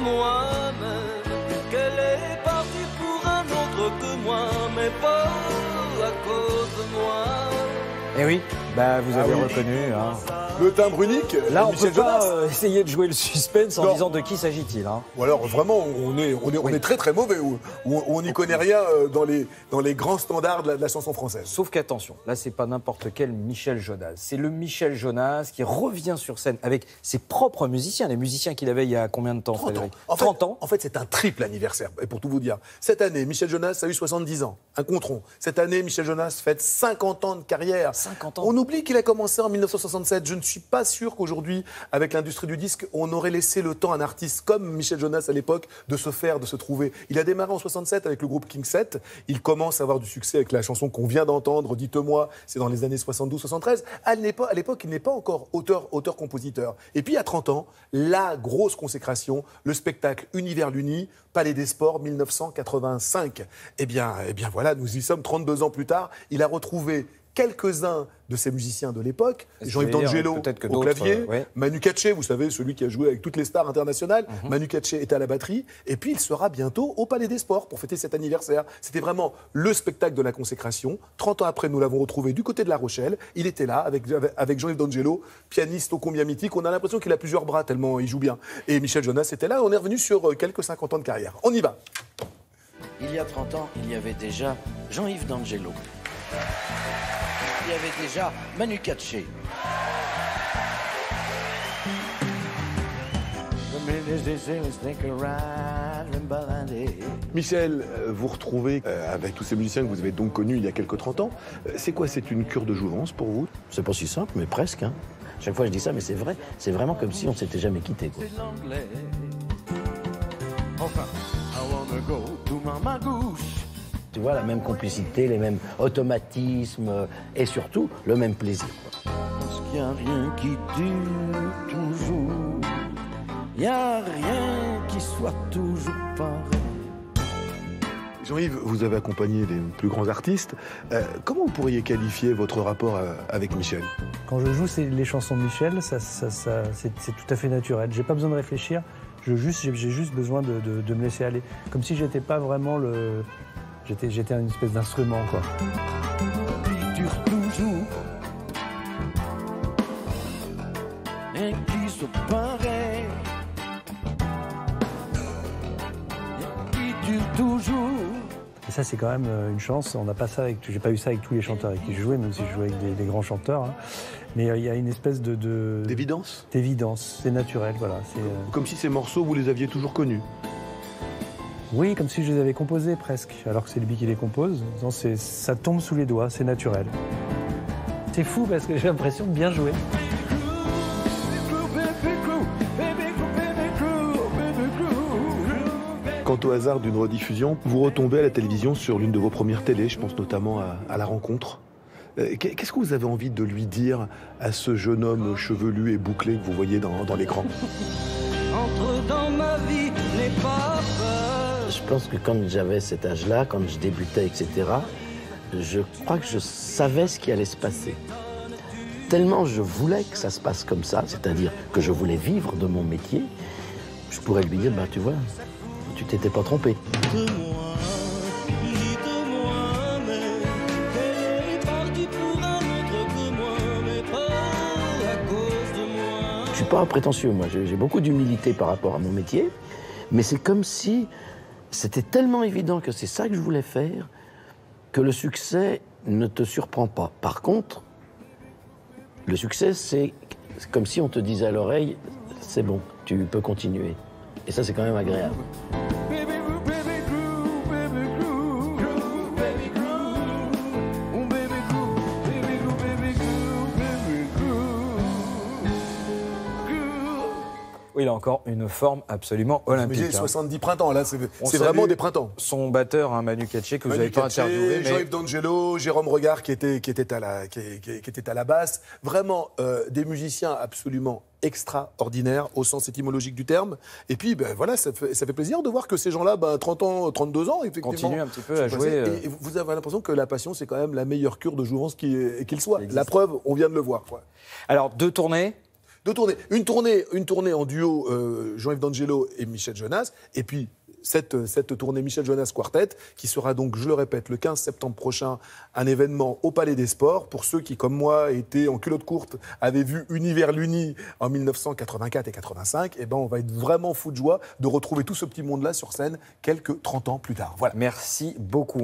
moi-même, qu'elle est partie pour un autre que moi, mais pas à cause de moi. Eh oui, bah vous avez oui. reconnu. Hein. Le timbre unique, Là, on Michel peut pas Jonas. essayer de jouer le suspense en Non. disant de qui s'agit-il. Hein. Ou alors vraiment, on est très très mauvais, ou on n'y connaît rien dans les grands standards de la chanson française. Sauf qu'attention, là, c'est pas n'importe quel Michel Jonas. C'est le Michel Jonas qui revient sur scène avec ses propres musiciens, les musiciens qu'il avait il y a combien de temps, 30 ans. Frédéric? En fait, 30 ans. En fait, c'est un triple anniversaire. Et pour tout vous dire, cette année, Michel Jonas a eu 70 ans, un contron. Cette année, Michel Jonas fête 50 ans de carrière. 50 ans. On oublie qu'il a commencé en 1967. Je ne suis pas sûr qu'aujourd'hui, avec l'industrie du disque, on aurait laissé le temps à un artiste comme Michel Jonas à l'époque de se faire, de se trouver. Il a démarré en 67 avec le groupe King 7. Il commence à avoir du succès avec la chanson qu'on vient d'entendre, Dites-moi, c'est dans les années 72-73. À l'époque, il n'est pas encore auteur-compositeur. Et puis, à 30 ans, la grosse consécration, le spectacle Univers l'Uni, Palais des Sports, 1985. Eh bien voilà, nous y sommes 32 ans plus tard. Il a retrouvé quelques-uns de ses musiciens de l'époque, Jean-Yves D'Angelo au clavier, ouais. Manu Katché, vous savez, celui qui a joué avec toutes les stars internationales. Manu Katché était à la batterie. Et puis, il sera bientôt au Palais des Sports pour fêter cet anniversaire. C'était vraiment le spectacle de la consécration. 30 ans après, nous l'avons retrouvé du côté de La Rochelle. Il était là avec Jean-Yves D'Angelo, pianiste ô combien mythique. On a l'impression qu'il a plusieurs bras tellement il joue bien. Et Michel Jonas était là. On est revenu sur quelques 50 ans de carrière. On y va. Il y a 30 ans, il y avait déjà Jean-Yves D'Angelo. Il y avait déjà Manu Katché. Michel, vous retrouvez avec tous ces musiciens que vous avez donc connus il y a quelques 30 ans. C'est quoi, c'est une cure de jouvence pour vous? C'est pas si simple, mais presque. Hein. Chaque fois je dis ça, mais c'est vrai. C'est vraiment comme si on s'était jamais quitté. Quoi. Enfin, I wanna go to Mama Goose. Tu vois, la même complicité, les mêmes automatismes et surtout le même plaisir. Quoi. Parce qu'il n'y a rien qui dure toujours. Il n'y a rien qui soit toujours pareil. Jean-Yves, vous avez accompagné les plus grands artistes. Comment vous pourriez qualifier votre rapport avec Michel? Quand je joue les chansons de Michel, c'est tout à fait naturel. J'ai pas besoin de réfléchir. J'ai juste besoin de me laisser aller. Comme si j'étais pas vraiment le... J'étais une espèce d'instrument, quoi. Qui dure toujours. Et qui se pareil. Qui dure toujours. Et ça, c'est quand même une chance. On n'a pas ça j'ai pas eu ça avec tous les chanteurs avec qui je jouais, même si je jouais avec des grands chanteurs. Hein. Mais il y a une espèce d'évidence. D'évidence, c'est naturel, voilà. Comme si ces morceaux, vous les aviez toujours connus. Oui, comme si je les avais composés presque, alors que c'est lui qui les compose. Non, ça tombe sous les doigts, c'est naturel. C'est fou parce que j'ai l'impression de bien jouer. Quant au hasard d'une rediffusion, vous retombez à la télévision sur l'une de vos premières télés, je pense notamment à La Rencontre. Qu'est-ce que vous avez envie de lui dire à ce jeune homme chevelu et bouclé que vous voyez dans l'écran? Entre dans ma vie, n'aie pas peur. Je pense que quand j'avais cet âge-là, quand je débutais, etc., je crois que je savais ce qui allait se passer. Tellement je voulais que ça se passe comme ça, c'est-à-dire que je voulais vivre de mon métier, je pourrais lui dire, tu vois, tu t'étais pas trompé. Je suis pas prétentieux, moi. J'ai beaucoup d'humilité par rapport à mon métier, mais c'est comme si c'était tellement évident que c'est ça que je voulais faire que le succès ne te surprend pas. Par contre, le succès, c'est comme si on te disait à l'oreille, c'est bon, tu peux continuer. Et ça, c'est quand même agréable. Oui, il a encore une forme absolument olympique. Mais 70 printemps, là, c'est vraiment des printemps. Son batteur, Manu Katché, que vous n'avez pas interviewé. Jean-Yves D'Angelo, Jérôme Regard qui était à la basse. Vraiment des musiciens absolument extraordinaires au sens étymologique du terme. Et puis, voilà, ça fait plaisir de voir que ces gens-là, 30 ans, 32 ans, effectivement, continuent un petit peu à jouer. Et vous avez l'impression que la passion, c'est quand même la meilleure cure de jouvence qu'il soit. La preuve, on vient de le voir. Quoi. Alors, 2 tournées. Deux tournées. Une tournée en duo Jean-Yves D'Angelo et Michel Jonas, et puis cette tournée Michel Jonas Quartet, qui sera donc, je le répète, le 15 septembre prochain, un événement au Palais des Sports. Pour ceux qui, comme moi, étaient en culotte courte, avaient vu Univers l'Uni en 1984 et 85, eh ben, on va être vraiment fou de joie de retrouver tout ce petit monde-là sur scène quelques 30 ans plus tard. Voilà. Merci beaucoup.